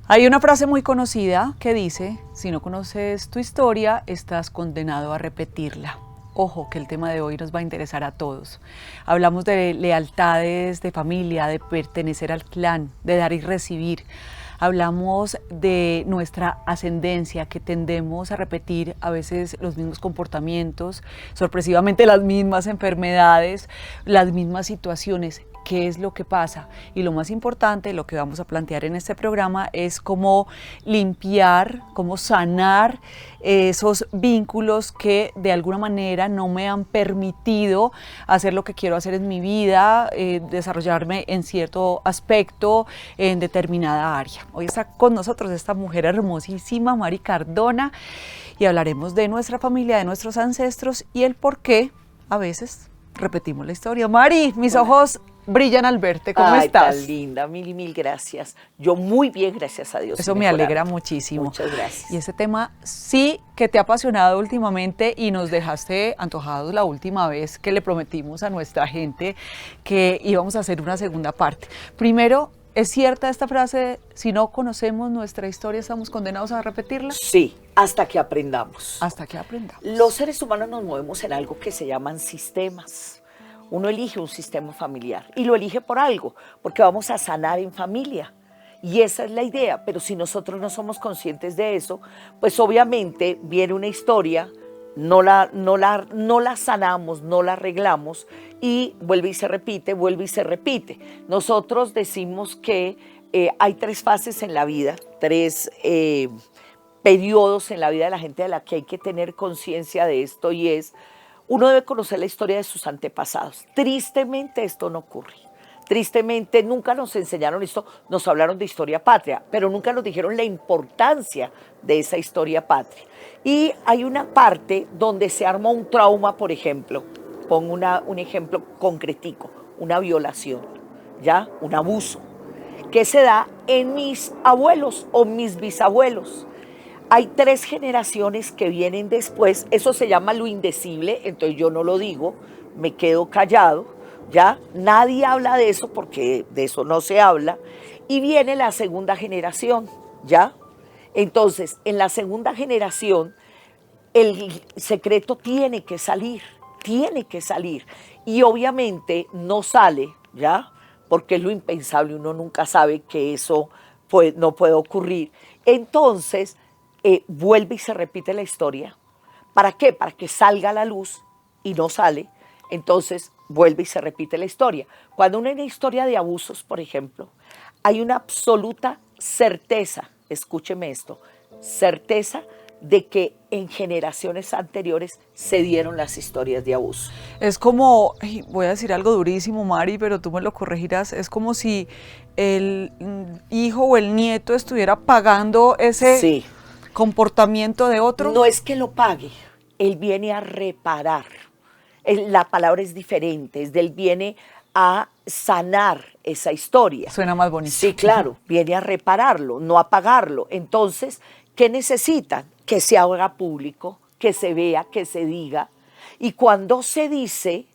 Hay una frase muy conocida que dice, si no conoces tu historia, estás condenado a repetirla. Ojo, que el tema de hoy nos va a interesar a todos. Hablamos de lealtades, de familia, de pertenecer al clan, de dar y recibir. Hablamos de nuestra ascendencia, que tendemos a repetir a veces los mismos comportamientos, sorpresivamente las mismas enfermedades, las mismas situaciones. ¿Qué es lo que pasa? Y lo más importante, lo que vamos a plantear en este programa es cómo limpiar, cómo sanar esos vínculos que de alguna manera no me han permitido hacer lo que quiero hacer en mi vida, desarrollarme en cierto aspecto, en determinada área. Hoy está con nosotros esta mujer hermosísima, Mari Cardona, y hablaremos de nuestra familia, de nuestros ancestros y el por qué a veces repetimos la historia. Mari, mis ojos brillan al verte. ¿Cómo estás? Tan linda, mil gracias. Yo muy bien, gracias a Dios. Eso me alegra muchísimo. Muchas gracias. Y ese tema sí que te ha apasionado últimamente y nos dejaste antojados la última vez que le prometimos a nuestra gente que íbamos a hacer una segunda parte. Primero, ¿es cierta esta frase, si no conocemos nuestra historia, estamos condenados a repetirla? Sí, hasta que aprendamos. Hasta que aprendamos. Los seres humanos nos movemos en algo que se llaman sistemas. Uno elige un sistema familiar y lo elige por algo, porque vamos a sanar en familia. Y esa es la idea, pero si nosotros no somos conscientes de eso, pues obviamente viene una historia, no la sanamos, no la arreglamos y vuelve y se repite, vuelve y se repite. Nosotros decimos que hay tres fases en la vida, tres periodos en la vida de la gente de la que hay que tener conciencia de esto y es: uno debe conocer la historia de sus antepasados. Tristemente esto no ocurre. Tristemente nunca nos enseñaron esto, nos hablaron de historia patria, pero nunca nos dijeron la importancia de esa historia patria. Y hay una parte donde se arma un trauma, por ejemplo, pongo un ejemplo concretico, una violación, ¿ya? Un abuso, que se da en mis abuelos o mis bisabuelos. Hay tres generaciones que vienen después, eso se llama lo indecible, entonces yo no lo digo, me quedo callado, ¿ya? Nadie habla de eso porque de eso no se habla, y viene la segunda generación, ¿ya? Entonces, en la segunda generación, el secreto tiene que salir, y obviamente no sale, ¿ya? Porque es lo impensable, uno nunca sabe que eso no puede ocurrir. Entonces, vuelve y se repite la historia. ¿Para qué? Para que salga a la luz y no sale. Entonces vuelve y se repite la historia. Cuando hay una historia de abusos, por ejemplo, hay una absoluta certeza, escúcheme esto, certeza de que en generaciones anteriores se dieron las historias de abuso. Es como, voy a decir algo durísimo, Mari, pero tú me lo corregirás, es como si el hijo o el nieto estuviera pagando ese... Sí. ¿Comportamiento de otro? No es que lo pague, él viene a reparar. La palabra es diferente, él viene a sanar esa historia. Suena más bonito. Sí, claro, viene a repararlo, no a pagarlo. Entonces, ¿qué necesitan? Que se haga público, que se vea, que se diga. Y cuando se dice,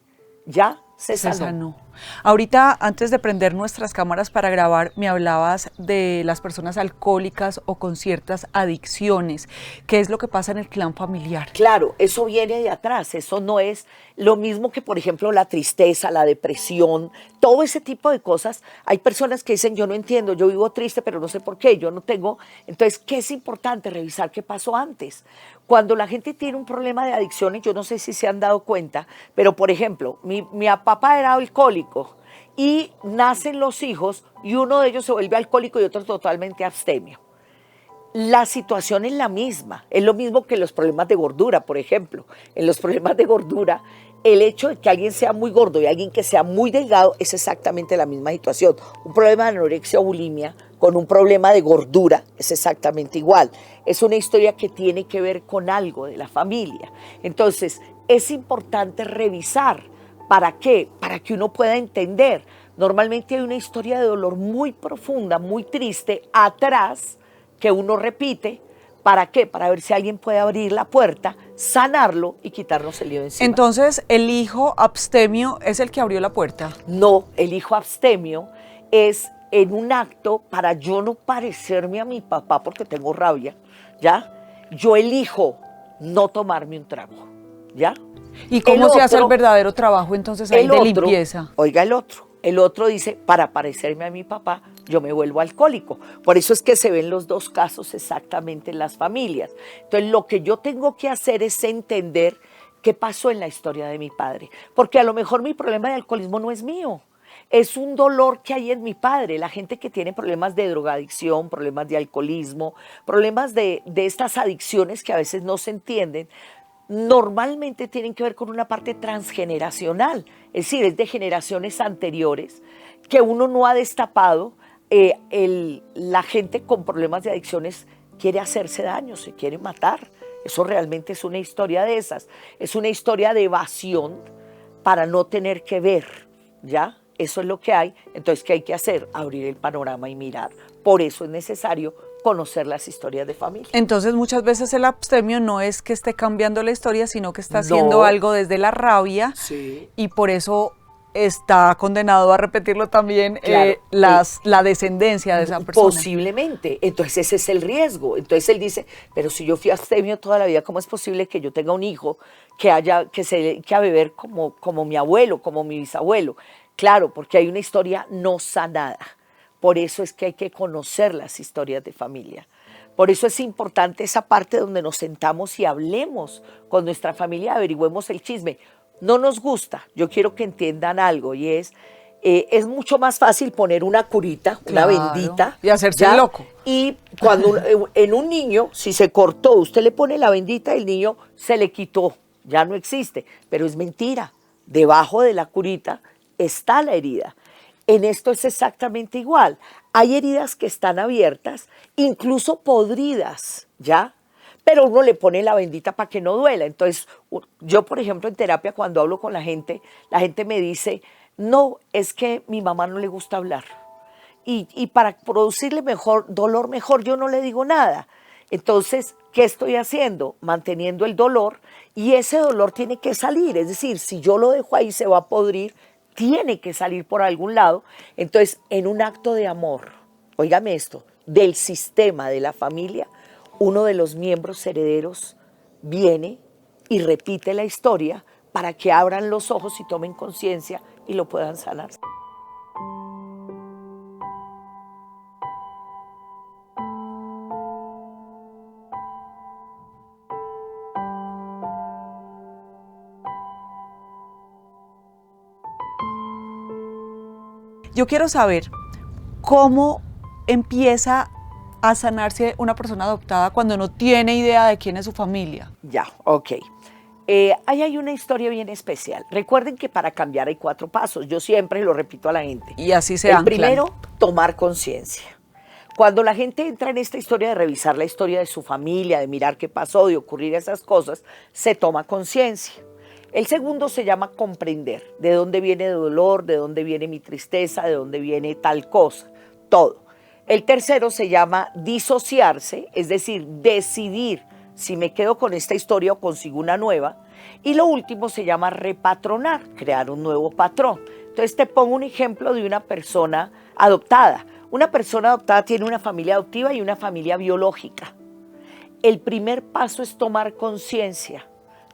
ya se sanó. Ahorita, antes de prender nuestras cámaras para grabar, me hablabas de las personas alcohólicas o con ciertas adicciones. ¿Qué es lo que pasa en el clan familiar? Claro, eso viene de atrás, eso no es lo mismo que, por ejemplo, la tristeza, la depresión, todo ese tipo de cosas. Hay personas que dicen, yo no entiendo, yo vivo triste, pero no sé por qué, yo no tengo. Entonces, ¿qué es importante? Revisar qué pasó antes. Cuando la gente tiene un problema de adicciones, yo no sé si se han dado cuenta, pero, por ejemplo, mi papá era alcohólico, y nacen los hijos y uno de ellos se vuelve alcohólico y otro totalmente abstemio. La situación es la misma, es lo mismo que los problemas de gordura, por ejemplo. En los problemas de gordura, el hecho de que alguien sea muy gordo y alguien que sea muy delgado es exactamente la misma situación. Un problema de anorexia o bulimia con un problema de gordura es exactamente igual. Es una historia que tiene que ver con algo de la familia. Entonces, es importante revisar. ¿Para qué? Para que uno pueda entender. Normalmente hay una historia de dolor muy profunda, muy triste, atrás, que uno repite. ¿Para qué? Para ver si alguien puede abrir la puerta, sanarlo y quitarnos el lío de encima. Entonces, ¿el hijo abstemio es el que abrió la puerta? No, el hijo abstemio es en un acto para yo no parecerme a mi papá porque tengo rabia, ¿ya? Yo elijo no tomarme un trago, ¿ya? ¿Y cómo se hace el verdadero trabajo entonces ahí de limpieza? Oiga el otro dice, para parecerme a mi papá, yo me vuelvo alcohólico. Por eso es que se ven los dos casos exactamente en las familias. Entonces lo que yo tengo que hacer es entender qué pasó en la historia de mi padre. Porque a lo mejor mi problema de alcoholismo no es mío. Es un dolor que hay en mi padre. La gente que tiene problemas de drogadicción, problemas de alcoholismo, problemas de estas adicciones que a veces no se entienden, normalmente tienen que ver con una parte transgeneracional, es decir, es de generaciones anteriores que uno no ha destapado. La gente con problemas de adicciones quiere hacerse daño, se quiere matar. Eso realmente es una historia de esas. Es una historia de evasión para no tener que ver, ¿ya? Eso es lo que hay. Entonces, ¿qué hay que hacer? Abrir el panorama y mirar. Por eso es necesario conocer las historias de familia. Entonces muchas veces el abstemio no es que esté cambiando la historia, sino que está haciendo algo desde la rabia, sí, y por eso está condenado a repetirlo también, claro, la descendencia de esa persona. Posiblemente. Entonces ese es el riesgo. Entonces él dice, pero si yo fui abstemio toda la vida, ¿cómo es posible que yo tenga un hijo que se dedique a beber como mi abuelo, como mi bisabuelo? Claro, porque hay una historia no sanada. Por eso es que hay que conocer las historias de familia. Por eso es importante esa parte donde nos sentamos y hablemos con nuestra familia, averigüemos el chisme. No nos gusta, yo quiero que entiendan algo, y es mucho más fácil poner una curita, una bendita. Y hacerse el loco. Y cuando en un niño, si se cortó, usted le pone la bendita, el niño se le quitó, ya no existe. Pero es mentira, debajo de la curita está la herida. En esto es exactamente igual. Hay heridas que están abiertas, incluso podridas, ¿ya? Pero uno le pone la bendita para que no duela. Entonces, yo, por ejemplo, en terapia, cuando hablo con la gente me dice, no, es que mi mamá no le gusta hablar. Y para producirle dolor mejor, yo no le digo nada. Entonces, ¿qué estoy haciendo? Manteniendo el dolor, y ese dolor tiene que salir. Es decir, si yo lo dejo ahí, se va a podrir, tiene que salir por algún lado. Entonces, en un acto de amor, óigame esto, del sistema de la familia, uno de los miembros herederos viene y repite la historia para que abran los ojos y tomen conciencia y lo puedan sanar. Yo quiero saber cómo empieza a sanarse una persona adoptada cuando no tiene idea de quién es su familia. Ya, ok. Ahí hay una historia bien especial. Recuerden que para cambiar hay 4 pasos. Yo siempre lo repito a la gente. Y así se anclan. El primero, tomar conciencia. Cuando la gente entra en esta historia de revisar la historia de su familia, de mirar qué pasó, de ocurrir esas cosas, se toma conciencia. El segundo se llama comprender. ¿De dónde viene el dolor? ¿De dónde viene mi tristeza? ¿De dónde viene tal cosa? Todo. El tercero se llama disociarse, es decir, decidir si me quedo con esta historia o consigo una nueva. Y lo último se llama repatronar, crear un nuevo patrón. Entonces te pongo un ejemplo de una persona adoptada. Una persona adoptada tiene una familia adoptiva y una familia biológica. El primer paso es tomar conciencia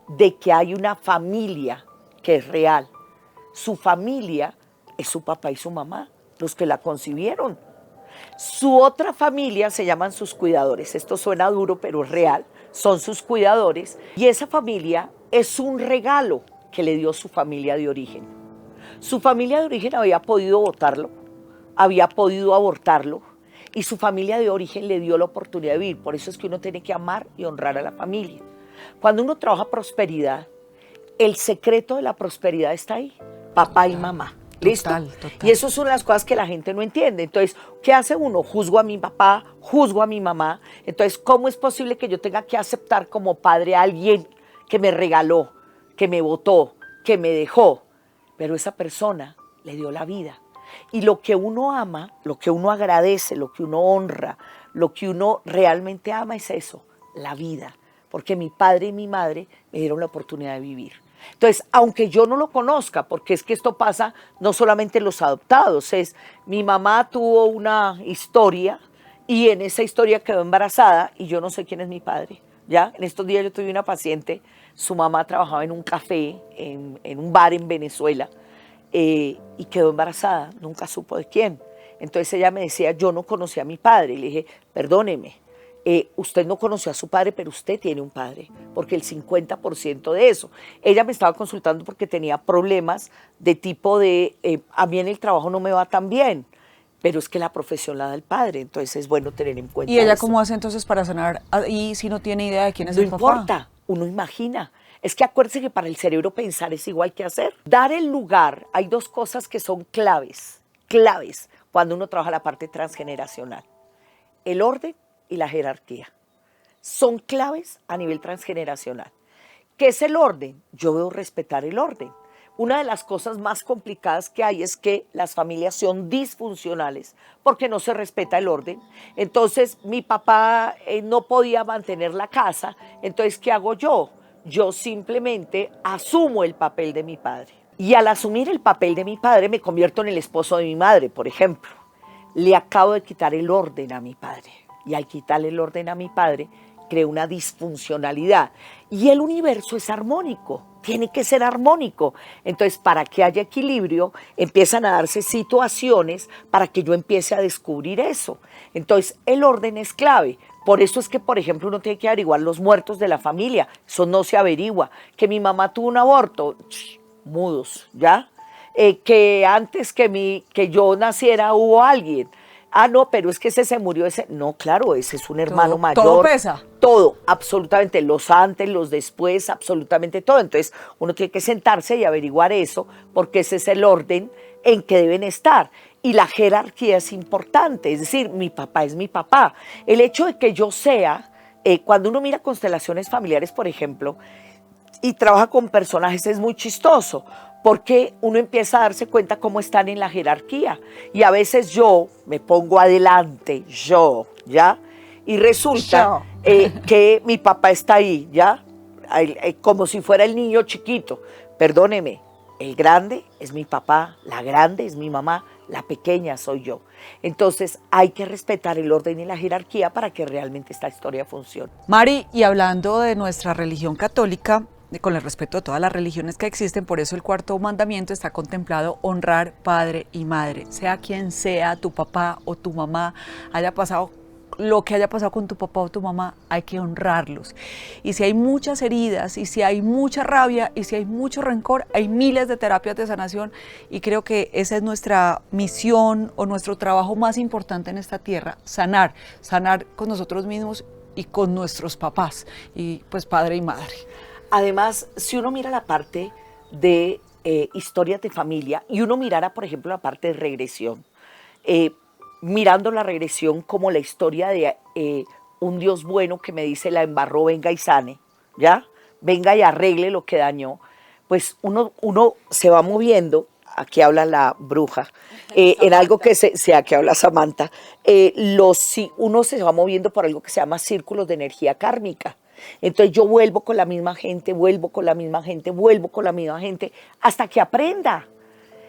de que hay una familia que es real. Su familia es su papá y su mamá, los que la concibieron. Su otra familia se llaman sus cuidadores. Esto suena duro, pero es real. Son sus cuidadores. Y esa familia es un regalo que le dio su familia de origen. Su familia de origen había podido botarlo, había podido abortarlo, y su familia de origen le dio la oportunidad de vivir. Por eso es que uno tiene que amar y honrar a la familia. Cuando uno trabaja prosperidad, el secreto de la prosperidad está ahí, papá y mamá. ¿Listo? Total. Y eso son las cosas que la gente no entiende. Entonces, ¿qué hace uno? Juzgo a mi papá, juzgo a mi mamá. Entonces, ¿cómo es posible que yo tenga que aceptar como padre a alguien que me regaló, que me botó, que me dejó? Pero esa persona le dio la vida. Y lo que uno ama, lo que uno agradece, lo que uno honra, lo que uno realmente ama es eso, la vida. Porque mi padre y mi madre me dieron la oportunidad de vivir. Entonces, aunque yo no lo conozca, porque es que esto pasa no solamente en los adoptados, es mi mamá tuvo una historia y en esa historia quedó embarazada y yo no sé quién es mi padre. ¿Ya? En estos días yo tuve una paciente, su mamá trabajaba en un café, en un bar en Venezuela, y quedó embarazada, nunca supo de quién. Entonces ella me decía, yo no conocía a mi padre. Y le dije, perdóneme, usted no conoció a su padre, pero usted tiene un padre, porque el 50% de eso. Ella me estaba consultando porque tenía problemas de tipo de, a mí en el trabajo no me va tan bien, pero es que la profesión la da el padre, entonces es bueno tener en cuenta ¿Y ella eso. cómo hace entonces para sanar ahí si no tiene idea de quién es No el papá? importa, uno imagina. Es que acuérdense que para el cerebro pensar es igual que hacer. Dar el lugar, hay dos cosas que son claves cuando uno trabaja la parte transgeneracional. El orden y la jerarquía. Son claves a nivel transgeneracional. ¿Qué es el orden? Yo debo respetar el orden. Una de las cosas más complicadas que hay es que las familias son disfuncionales porque no se respeta el orden. Entonces mi papá no podía mantener la casa, entonces ¿qué hago yo? Yo simplemente asumo el papel de mi padre. Y al asumir el papel de mi padre me convierto en el esposo de mi madre, por ejemplo. Le acabo de quitar el orden a mi padre. Y al quitarle el orden a mi padre, creo una disfuncionalidad. Y el universo es armónico, tiene que ser armónico. Entonces, para que haya equilibrio, empiezan a darse situaciones para que yo empiece a descubrir eso. Entonces, el orden es clave. Por eso es que, por ejemplo, uno tiene que averiguar los muertos de la familia. Eso no se averigua. Que mi mamá tuvo un aborto, mudos, ¿ya? Que antes que yo naciera hubo alguien. Ah, no, pero es que ese se murió, ese. No, claro, ese es un hermano mayor. Todo pesa. Todo, absolutamente, los antes, los después, absolutamente todo. Entonces, uno tiene que sentarse y averiguar eso, porque ese es el orden en que deben estar. Y la jerarquía es importante, es decir, mi papá es mi papá. El hecho de que yo sea, cuando uno mira constelaciones familiares, por ejemplo, y trabaja con personajes, es muy chistoso, porque uno empieza a darse cuenta cómo están en la jerarquía. Y a veces yo me pongo adelante, ¿ya? Y resulta que mi papá está ahí, ¿ya? Como si fuera el niño chiquito. Perdóneme, el grande es mi papá, la grande es mi mamá, la pequeña soy yo. Entonces hay que respetar el orden y la jerarquía para que realmente esta historia funcione. Mari, y hablando de nuestra religión católica, con el respeto a todas las religiones que existen, por eso el cuarto mandamiento está contemplado honrar padre y madre, sea quien sea, tu papá o tu mamá, haya pasado lo que haya pasado con tu papá o tu mamá, hay que honrarlos. Y si hay muchas heridas, y si hay mucha rabia, y si hay mucho rencor, hay miles de terapias de sanación, y creo que esa es nuestra misión o nuestro trabajo más importante en esta tierra, sanar con nosotros mismos y con nuestros papás, y pues padre y madre. Además, si uno mira la parte de historias de familia y uno mirara, por ejemplo, la parte de regresión, mirando la regresión como la historia de un Dios bueno que me dice la embarró, venga y sane, ¿ya? Venga y arregle lo que dañó, pues uno se va moviendo, aquí habla la bruja, en algo que aquí habla Samantha, uno se va moviendo por algo que se llama círculos de energía kármica. Entonces yo vuelvo con la misma gente, vuelvo con la misma gente, vuelvo con la misma gente, hasta que aprenda.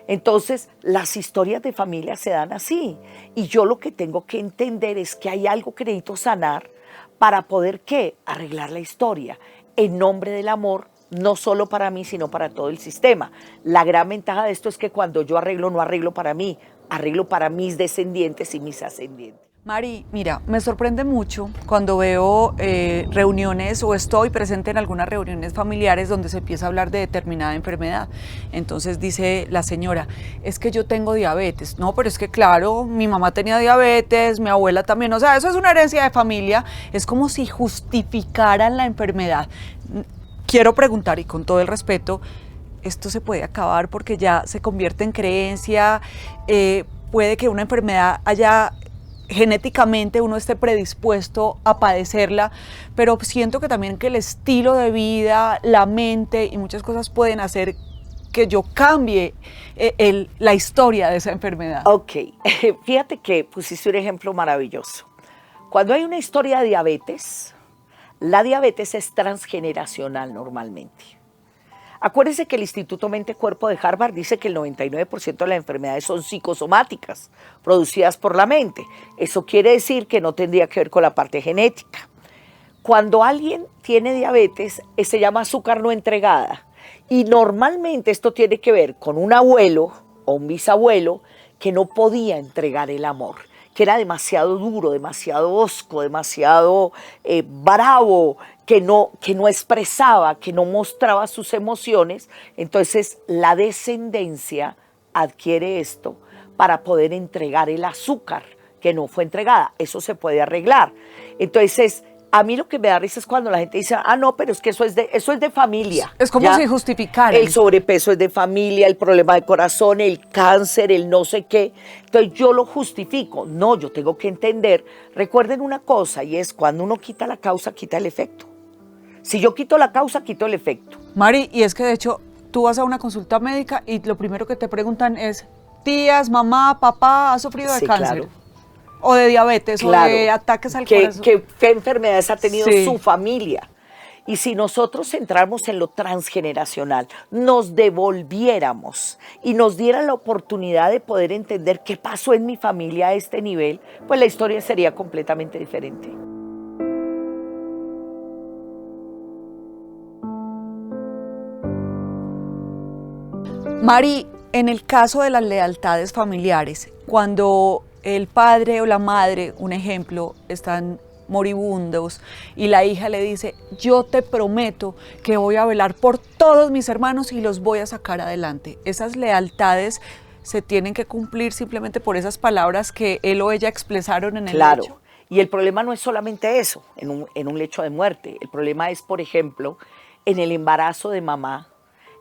Entonces las historias de familia se dan así. Y yo lo que tengo que entender es que hay algo que necesito sanar para poder, ¿qué? Arreglar la historia en nombre del amor, no solo para mí, sino para todo el sistema. La gran ventaja de esto es que cuando yo arreglo, no arreglo para mí, arreglo para mis descendientes y mis ascendientes. Mari, mira, me sorprende mucho cuando veo reuniones o estoy presente en algunas reuniones familiares donde se empieza a hablar de determinada enfermedad. Entonces dice la señora, es que yo tengo diabetes. No, pero es que claro, mi mamá tenía diabetes, mi abuela también. O sea, eso es una herencia de familia. Es como si justificaran la enfermedad. Quiero preguntar, y con todo el respeto, ¿esto se puede acabar porque ya se convierte en creencia? Puede que una enfermedad haya genéticamente uno esté predispuesto a padecerla, pero siento que también que el estilo de vida, la mente y muchas cosas pueden hacer que yo cambie la historia de esa enfermedad. Ok, fíjate que pusiste un ejemplo maravilloso. Cuando hay una historia de diabetes, la diabetes es transgeneracional normalmente. Acuérdense que el Instituto Mente-Cuerpo de Harvard dice que el 99% de las enfermedades son psicosomáticas, producidas por la mente. Eso quiere decir que no tendría que ver con la parte genética. Cuando alguien tiene diabetes, se llama azúcar no entregada. Y normalmente esto tiene que ver con un abuelo o un bisabuelo que no podía entregar el amor, que era demasiado duro, demasiado hosco, demasiado bravo, que no expresaba, que no mostraba sus emociones. Entonces la descendencia adquiere esto para poder entregar el azúcar que no fue entregada. Eso se puede arreglar. Entonces, a mí lo que me da risa es cuando la gente dice, ah, no, pero es que eso es de familia. Es como si justificaran. El sobrepeso es de familia, el problema de corazón, el cáncer, el no sé qué. Entonces yo lo justifico. No, yo tengo que entender. Recuerden una cosa, y es cuando uno quita la causa, quita el efecto. Si yo quito la causa, quito el efecto. Mari, y es que de hecho, tú vas a una consulta médica y lo primero que te preguntan es, tías, mamá, papá, ¿ha sufrido de cáncer? Claro. O de diabetes, Claro, o de ataques al corazón. ¿Qué enfermedades ha tenido su familia? Y si nosotros centramos en lo transgeneracional, nos devolviéramos y nos diera la oportunidad de poder entender qué pasó en mi familia a este nivel, pues la historia sería completamente diferente. Mari, en el caso de las lealtades familiares, cuando el padre o la madre, un ejemplo, están moribundos y la hija le dice, yo te prometo que voy a velar por todos mis hermanos y los voy a sacar adelante. Esas lealtades se tienen que cumplir simplemente por esas palabras que él o ella expresaron en el lecho. Claro, y el problema no es solamente eso, en un lecho de muerte. El problema es, por ejemplo, en el embarazo de mamá,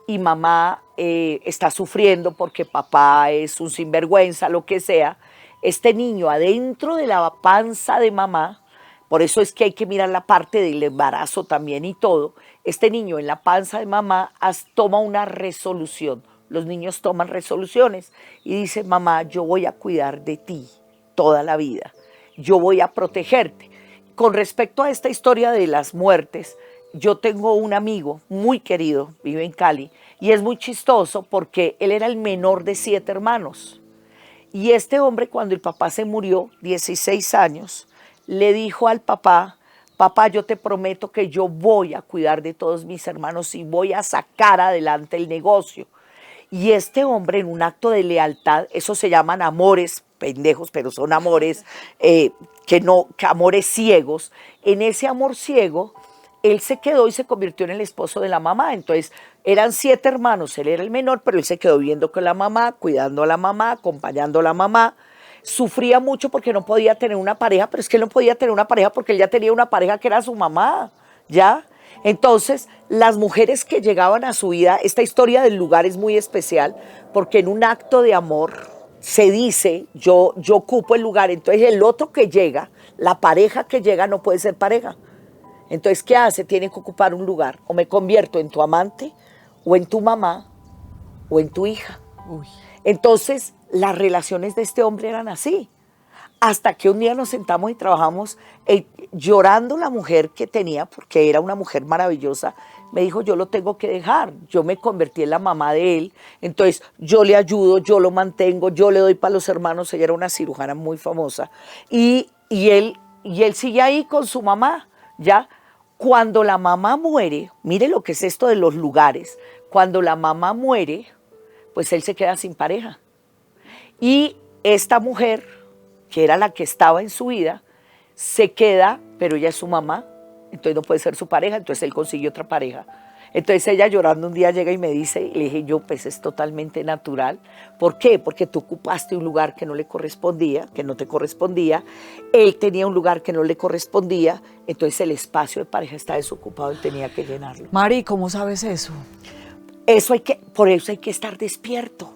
y mamá está sufriendo porque papá es un sinvergüenza, lo que sea. Este niño adentro de la panza de mamá, por eso es que hay que mirar la parte del embarazo también y todo, este niño en la panza de mamá toma una resolución. Los niños toman resoluciones y dicen, mamá, yo voy a cuidar de ti toda la vida, yo voy a protegerte. Con respecto a esta historia de las muertes, yo tengo un amigo muy querido, vive en Cali, y es muy chistoso porque él era el menor de 7 hermanos. Y este hombre, cuando el papá se murió, 16 años, le dijo al papá, papá, yo te prometo que yo voy a cuidar de todos mis hermanos y voy a sacar adelante el negocio. Y este hombre, en un acto de lealtad, eso se llaman amores pendejos, pero son amores amores ciegos. En ese amor ciego, él se quedó y se convirtió en el esposo de la mamá. Entonces, eran 7 hermanos, él era el menor, pero él se quedó viviendo con la mamá, cuidando a la mamá, acompañando a la mamá. Sufría mucho porque no podía tener una pareja, pero es que él no podía tener una pareja porque él ya tenía una pareja que era su mamá, ¿ya? Entonces, las mujeres que llegaban a su vida, esta historia del lugar es muy especial, porque en un acto de amor se dice, yo ocupo el lugar, entonces el otro que llega, la pareja que llega no puede ser pareja. Entonces, ¿qué hace? Tiene que ocupar un lugar. O me convierto en tu amante, o en tu mamá, o en tu hija. Uy. Entonces, las relaciones de este hombre eran así. Hasta que un día nos sentamos y trabajamos llorando la mujer que tenía, porque era una mujer maravillosa, me dijo, yo lo tengo que dejar. Yo me convertí en la mamá de él, entonces yo le ayudo, yo lo mantengo, yo le doy para los hermanos. Ella era una cirujana muy famosa. Y él sigue ahí con su mamá, ¿ya? Cuando la mamá muere, mire lo que es esto de los lugares, cuando la mamá muere, pues él se queda sin pareja. Y esta mujer, que era la que estaba en su vida, se queda, pero ella es su mamá, entonces no puede ser su pareja, entonces él consiguió otra pareja. Entonces ella llorando un día llega y me dice, y le dije yo, pues es totalmente natural. ¿Por qué? Porque tú ocupaste un lugar que no le correspondía, que no te correspondía, él tenía un lugar que no le correspondía, entonces el espacio de pareja está desocupado y tenía que llenarlo. Mari, ¿cómo sabes eso? Por eso hay que estar despierto.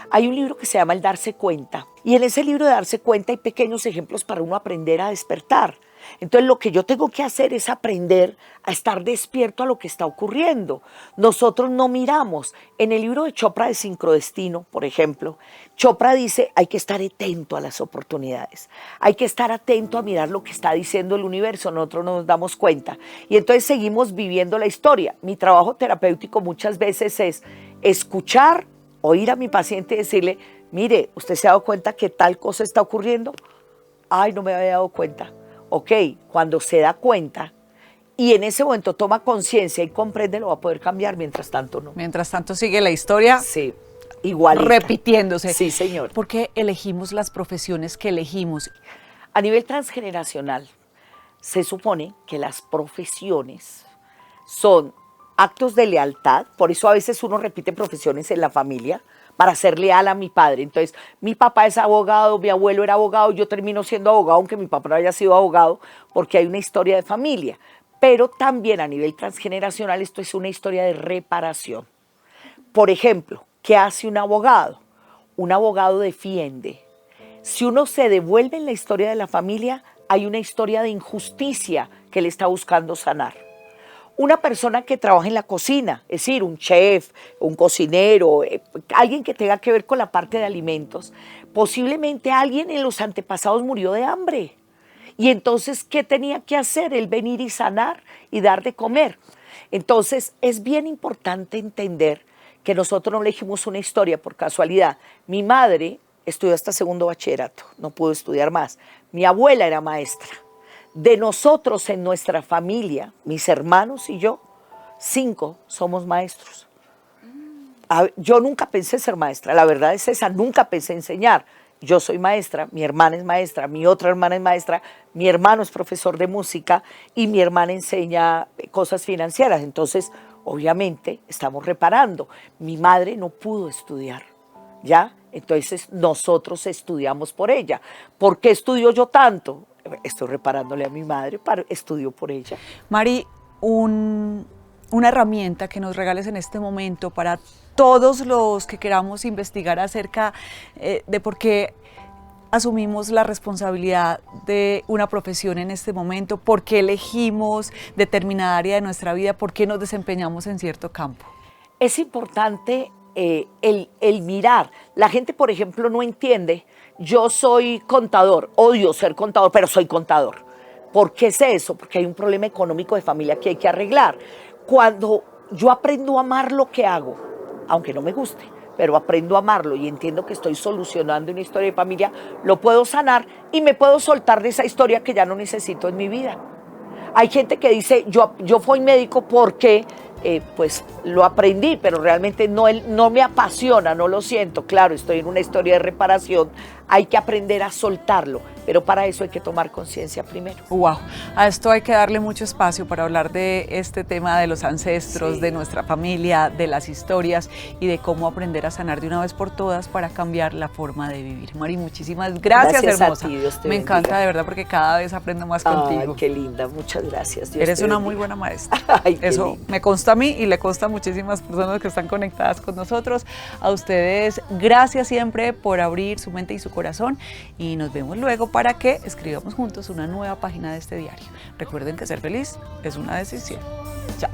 Hay un libro que se llama El darse cuenta, y en ese libro de darse cuenta hay pequeños ejemplos para uno aprender a despertar. Entonces lo que yo tengo que hacer es aprender a estar despierto a lo que está ocurriendo. Nosotros no miramos. En el libro de Chopra de Sincrodestino, por ejemplo, Chopra dice hay que estar atento a las oportunidades, hay que estar atento a mirar lo que está diciendo el universo, nosotros no nos damos cuenta. Y entonces seguimos viviendo la historia. Mi trabajo terapéutico muchas veces es escuchar, oír a mi paciente y decirle, mire, ¿usted se ha dado cuenta que tal cosa está ocurriendo? Ay, no me había dado cuenta. Ok, cuando se da cuenta y en ese momento toma conciencia y comprende, lo va a poder cambiar, mientras tanto no. Mientras tanto sigue la historia. Sí, igualita. Repitiéndose. Sí, señor. ¿Por qué elegimos las profesiones que elegimos? A nivel transgeneracional, se supone que las profesiones son actos de lealtad, por eso a veces uno repite profesiones en la familia, para ser leal a mi padre. Entonces, mi papá es abogado, mi abuelo era abogado, yo termino siendo abogado, aunque mi papá no haya sido abogado, porque hay una historia de familia. Pero también a nivel transgeneracional esto es una historia de reparación. Por ejemplo, ¿qué hace un abogado? Un abogado defiende. Si uno se devuelve en la historia de la familia, hay una historia de injusticia que le está buscando sanar. Una persona que trabaja en la cocina, es decir, un chef, un cocinero, alguien que tenga que ver con la parte de alimentos, posiblemente alguien en los antepasados murió de hambre. Y entonces, ¿qué tenía que hacer? Él venir y sanar y dar de comer. Entonces, es bien importante entender que nosotros no elegimos una historia por casualidad. Mi madre estudió hasta segundo bachillerato, no pudo estudiar más. Mi abuela era maestra. De nosotros en nuestra familia, mis hermanos y yo, 5 somos maestros. Yo nunca pensé ser maestra, la verdad es esa, nunca pensé enseñar. Yo soy maestra, mi hermana es maestra, mi otra hermana es maestra, mi hermano es profesor de música y mi hermana enseña cosas financieras. Entonces, obviamente, estamos reparando. Mi madre no pudo estudiar, ¿ya? Entonces, nosotros estudiamos por ella. ¿Por qué estudio yo tanto? Estoy reparándole a mi madre, estudio por ella. Mari, una herramienta que nos regales en este momento para todos los que queramos investigar acerca de por qué asumimos la responsabilidad de una profesión en este momento, por qué elegimos determinada área de nuestra vida, por qué nos desempeñamos en cierto campo. Es importante el mirar. La gente, por ejemplo, no entiende. Yo soy contador, odio ser contador, pero soy contador. ¿Por qué es eso? Porque hay un problema económico de familia que hay que arreglar. Cuando yo aprendo a amar lo que hago, aunque no me guste, pero aprendo a amarlo y entiendo que estoy solucionando una historia de familia, lo puedo sanar y me puedo soltar de esa historia que ya no necesito en mi vida. Hay gente que dice, yo fui médico porque pues lo aprendí, pero realmente no me apasiona, no lo siento. Claro, estoy en una historia de reparación, hay que aprender a soltarlo, pero para eso hay que tomar conciencia primero. Wow, a esto hay que darle mucho espacio para hablar de este tema de los ancestros, Sí, de nuestra familia, de las historias y de cómo aprender a sanar de una vez por todas para cambiar la forma de vivir. Mari, muchísimas gracias, hermosa. A ti, Dios te Me bendiga. encanta de verdad porque cada vez aprendo más contigo. Ay, qué linda, muchas gracias. Dios Eres te una bendiga. muy buena maestra. Ay, qué Eso lindo. me consta a mí y le consta a muchísimas personas que están conectadas con nosotros. A ustedes, gracias siempre por abrir su mente y su corazón y nos vemos luego para que escribamos juntos una nueva página de este diario. Recuerden que ser feliz es una decisión. Chao.